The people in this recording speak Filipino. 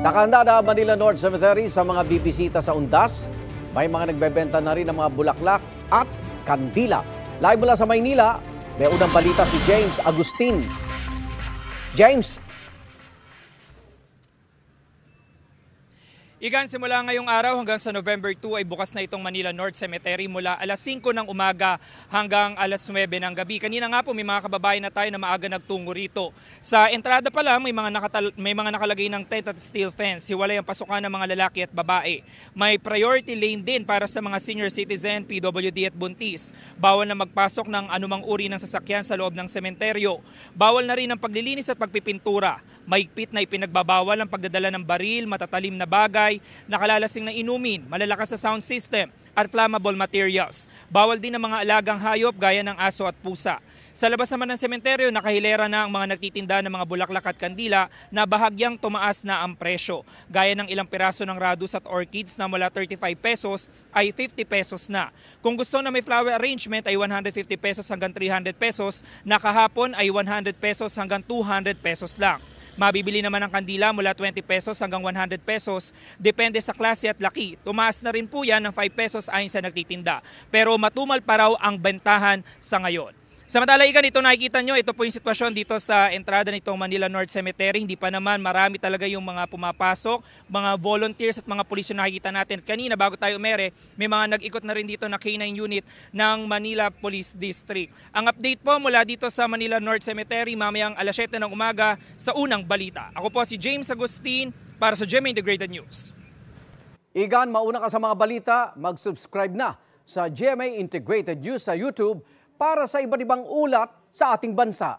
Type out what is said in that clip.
Nakahanda na Manila North Cemetery sa mga bibisita sa Undas. May mga nagbebenta na rin ng mga bulaklak at kandila. Live mula sa Maynila, may unang balita si James Agustin. James. Igan, simula ngayong araw hanggang sa November 2 ay bukas na itong Manila North Cemetery mula alas 5 ng umaga hanggang alas 9 ng gabi. Kanina nga po may mga kababayan na tayo na maaga nagtungo rito. Sa entrada pa lang may mga nakalagay ng tent at steel fence. Hiwalay ang pasukan ng mga lalaki at babae. May priority lane din para sa mga senior citizen, PWD at buntis. Bawal na magpasok ng anumang uri ng sasakyan sa loob ng sementeryo. Bawal na rin ang paglilinis at pagpipintura. Mahigpit na ipinagbabawal ang pagdadala ng baril, matatalim na bagay, nakalalasing na inumin, malalakas sa sound system at flammable materials. Bawal din ang mga alagang hayop gaya ng aso at pusa. Sa labas naman ng sementeryo, nakahilera na ang mga nagtitinda ng mga bulaklak at kandila na bahagyang tumaas na ang presyo. Gaya ng ilang piraso ng radus at orchids na mula 35 pesos ay 50 pesos na. Kung gusto na may flower arrangement ay 150 pesos hanggang 300 pesos, na kahapon ay 100 pesos hanggang 200 pesos lang. Mabibili naman ang kandila mula 20 pesos hanggang 100 pesos. Depende sa klase at laki. Tumaas na rin po yan ng 5 pesos ayon sa nagtitinda. Pero matumal pa raw ang bentahan sa ngayon. Samantala, Igan, ito nakikita nyo, ito po yung sitwasyon dito sa entrada nitong Manila North Cemetery. Hindi pa naman marami talaga yung mga pumapasok, mga volunteers at mga pulis yung nakikita natin. Kanina bago tayo umere, may mga nag-ikot na rin dito na K9 unit ng Manila Police District. Ang update po mula dito sa Manila North Cemetery mamayang alas 7 ng umaga sa unang balita. Ako po si James Agustin para sa GMA Integrated News. Igan, mauna ka sa mga balita, mag-subscribe na sa GMA Integrated News sa YouTube para sa iba't ibang ulat sa ating bansa.